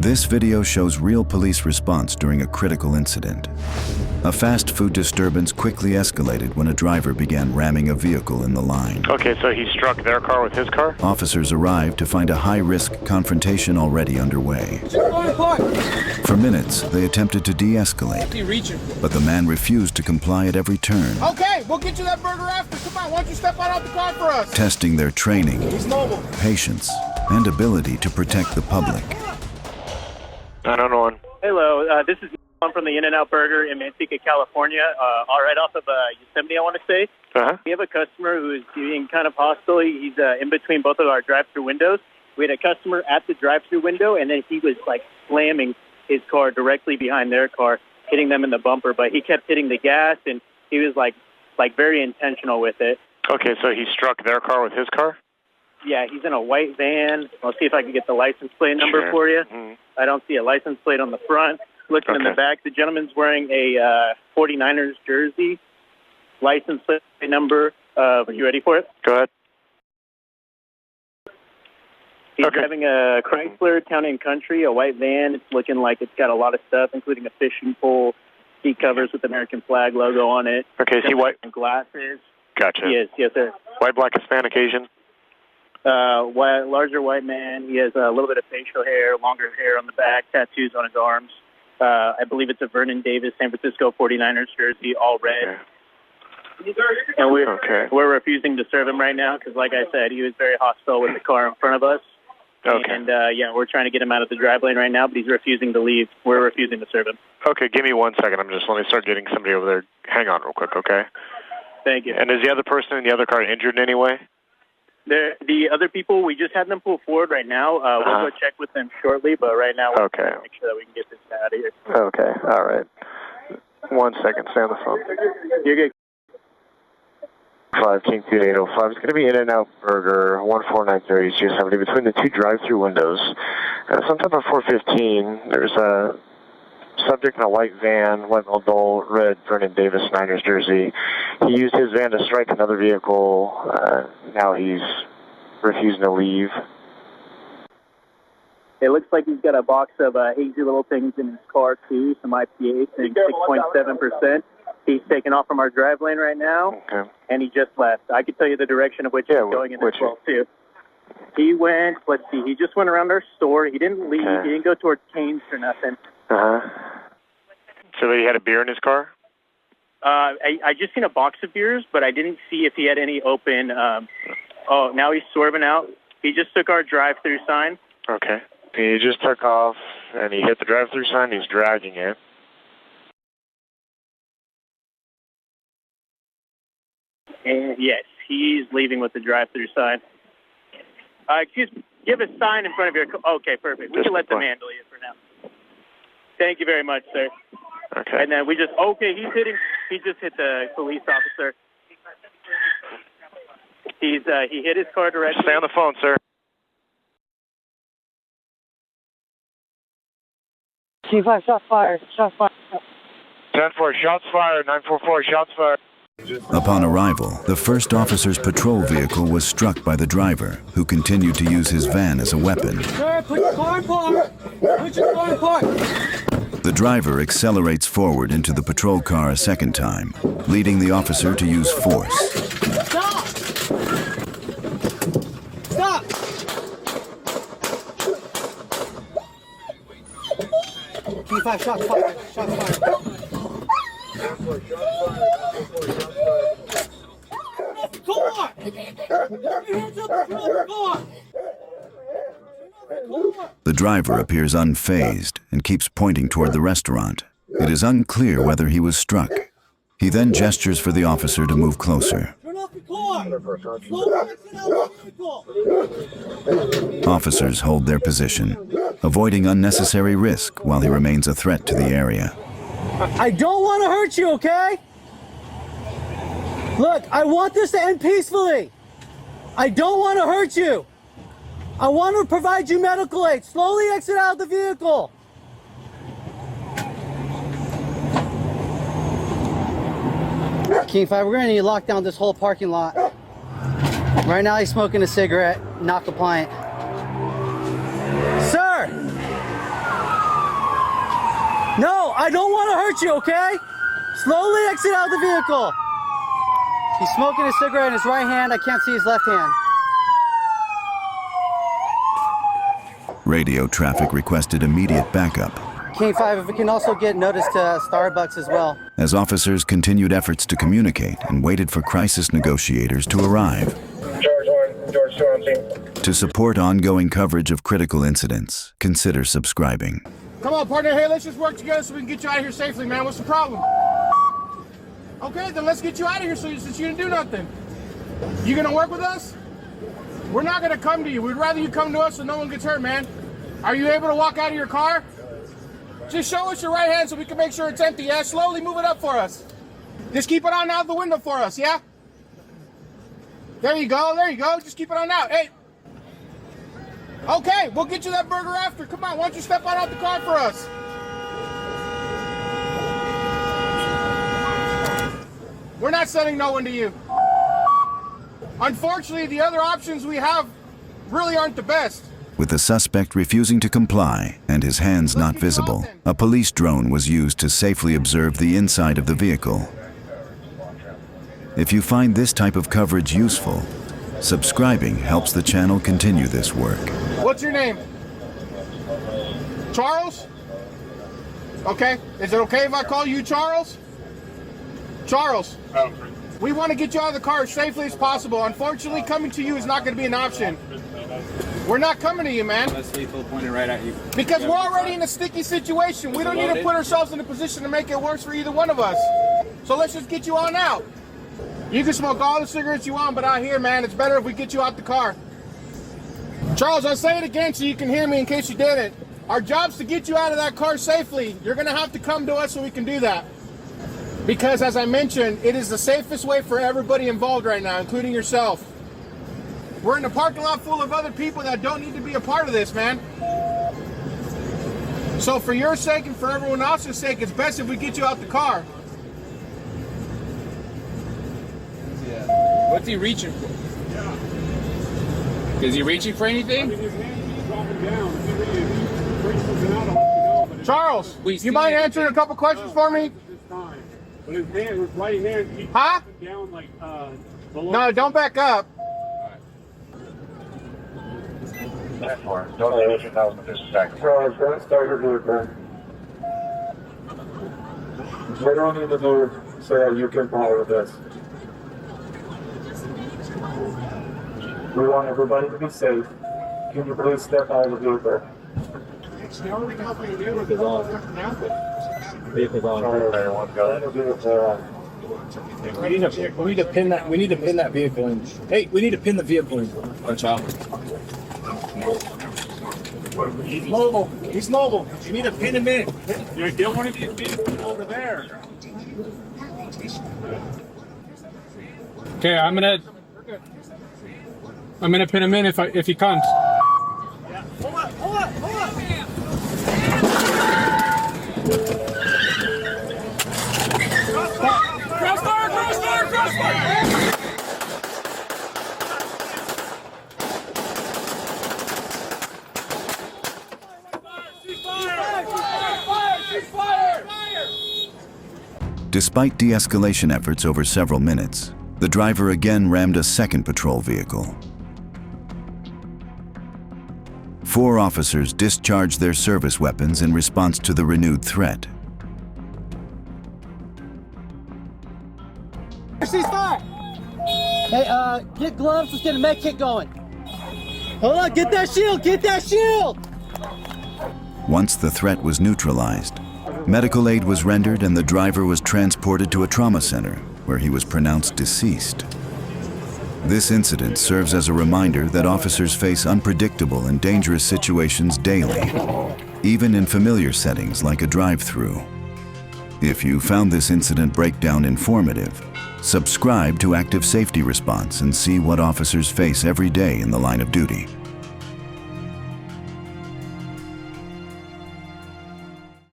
This video shows real police response during a critical incident. A fast food disturbance quickly escalated when a driver began ramming a vehicle in the line. Okay, so he struck their car with his car? Officers arrived to find a high-risk confrontation already underway. For minutes, they attempted to de-escalate, but the man refused to comply at every turn. Okay, we'll get you that burger after. Come on, why don't you step out of the car for us? Testing their training, patience, and ability to protect the public. 911. Hello, this is from the In-N-Out Burger in Manteca, California, all right off of Yosemite, I want to say. We have a customer who is being kind of hostile. He's in between both of our drive-thru windows. We had a customer at the drive-thru window, and then he was like slamming his car directly behind their car, hitting them in the bumper. But he kept hitting the gas, and he was like very intentional with it. Okay, so he struck their car with his car? Yeah, he's in a white van. I'll see if I can get the license plate number for you. I don't see a license plate on the front. Looking in the back, the gentleman's wearing a 49ers jersey. License plate number. Are you ready for it? Go ahead. He's driving a Chrysler Town & Country, a white van. It's looking like it's got a lot of stuff, including a fishing pole, seat covers with the American flag logo on it. Okay, is he white? Glasses. Gotcha. Yes, sir. White, black, Hispanic, Asian? Larger white man. He has a little bit of facial hair, longer hair on the back, tattoos on his arms. I believe it's a Vernon Davis San Francisco 49ers jersey, all red. And we're refusing to serve him right now because, like I said, he was very hostile with the car in front of us. And, we're trying to get him out of the drive lane right now, but he's refusing to leave. We're refusing to serve him. Okay, give me 1 second. Let me start getting somebody over there. Hang on real quick, okay? Thank you. And is the other person in the other car injured in any way? The other people, we just had them pull forward right now. We'll go check with them shortly, but right now we're trying to make sure that we can get this out of here. Okay, all right. 1 second, stay on the phone. You're good. 5 King 2805. It's going to be In-N-Out Burger, 14930 270 between the two drive-thru windows. Sometime before 4:15, there's a subject in a white van, white Moldol, red Vernon Davis Niners jersey. He used his van to strike another vehicle. Now he's refusing to leave. It looks like he's got a box of hazy little things in his car, too, some IPA, saying 6.7%. He's taken off from our drive lane right now, and he just left. I can tell you the direction of which he's going in as well, too. He went, let's see, he just went around our store. He didn't leave. He didn't go towards Cane's or nothing. So he had a beer in his car? I just seen a box of beers, but I didn't see if he had any open. Now he's swerving out. He just took our drive-thru sign. Okay. He just took off, and he hit the drive-thru sign. He's dragging it. And yes, he's leaving with the drive-thru sign. Excuse me. You have a sign in front of your car. Okay, perfect. We can let them handle it for now. Thank you very much, sir. Okay. And then he just hit the police officer. He hit his car directly. Stay on the phone, sir. C5, shots fired. 10-4, shots fired. 944, shots fired. Upon arrival, the first officer's patrol vehicle was struck by the driver, who continued to use his van as a weapon. Sir, put your car in park. Put your car in park. The driver accelerates forward into the patrol car a second time, leading the officer to use force. Stop! Stop! P5, shots fired. Shots fired. Go on! Hands up, go on! The driver appears unfazed and keeps pointing toward the restaurant. It is unclear whether he was struck. He then gestures for the officer to move closer. Turn off the car! Slow exit out the vehicle! Officers hold their position, avoiding unnecessary risk while he remains a threat to the area. I don't want to hurt you, okay? Look, I want this to end peacefully. I don't want to hurt you. I want to provide you medical aid. Slowly exit out of the vehicle. King 5, we're going to need to lock down this whole parking lot. Right now he's smoking a cigarette, not compliant. Sir! I don't want to hurt you, okay? Slowly exit out of the vehicle. He's smoking a cigarette in his right hand. I can't see his left hand. Radio traffic requested immediate backup. King 5, if we can also get notice to Starbucks as well. As officers continued efforts to communicate and waited for crisis negotiators to arrive. George 2 on scene. To support ongoing coverage of critical incidents, consider subscribing. Come on, partner. Hey, let's just work together so we can get you out of here safely, man. What's the problem? Okay, then let's get you out of here since you didn't do nothing. You gonna work with us? We're not gonna come to you. We'd rather you come to us so no one gets hurt, man. Are you able to walk out of your car? Just show us your right hand so we can make sure it's empty, yeah? Slowly move it up for us. Just keep it on out the window for us, yeah? There you go, there you go. Just keep it on out. Hey. Okay, we'll get you that burger after. Come on, why don't you step out the car for us? We're not sending no one to you. Unfortunately, the other options we have really aren't the best. With the suspect refusing to comply and his hands not visible, a police drone was used to safely observe the inside of the vehicle. If you find this type of coverage useful, subscribing helps the channel continue this work. What's your name? Charles? Okay. Is it okay if I call you Charles? Charles. We want to get you out of the car as safely as possible. Unfortunately, coming to you is not going to be an option. We're not coming to you, man. That's lethal, pointed right at you. Because we're already in a sticky situation. We don't need to put ourselves in a position to make it worse for either one of us. So let's just get you on out. You can smoke all the cigarettes you want, but out here, man, it's better if we get you out the car. Charles, I'll say it again so you can hear me in case you didn't. Our job's to get you out of that car safely. You're going to have to come to us so we can do that. Because, as I mentioned, it is the safest way for everybody involved right now, including yourself. We're in a parking lot full of other people that don't need to be a part of this, man. So for your sake and for everyone else's sake, it's best if we get you out the car. What's he reaching for? Is he reaching for anything? Charles, you mind answering a couple questions for me? But his hand was right hand. He Huh? down like below. No, don't back up. Total 18,050 Charles, don't start your vehicle. We don't need to move so you can follow this. We want everybody to be safe. Can you please step out of the vehicle? It's the only company we do with all Vehicle's on. We need to pin that. We need to pin that vehicle in. Hey, we need to pin the vehicle in. Watch out. He's mobile. He's mobile. You need to pin him in. You get one of these vehicles over there. Okay, I'm gonna pin him in if he comes. Hold on. Crossfire! Despite de-escalation efforts over several minutes, the driver again rammed a second patrol vehicle. 4 officers discharged their service weapons in response to the renewed threat. C5! Hey, get gloves, let's get a med kit going. Hold on, get that shield! Once the threat was neutralized, medical aid was rendered and the driver was transported to a trauma center, where he was pronounced deceased. This incident serves as a reminder that officers face unpredictable and dangerous situations daily, even in familiar settings like a drive-thru. If you found this incident breakdown informative, subscribe to Active Safety Response and see what officers face every day in the line of duty.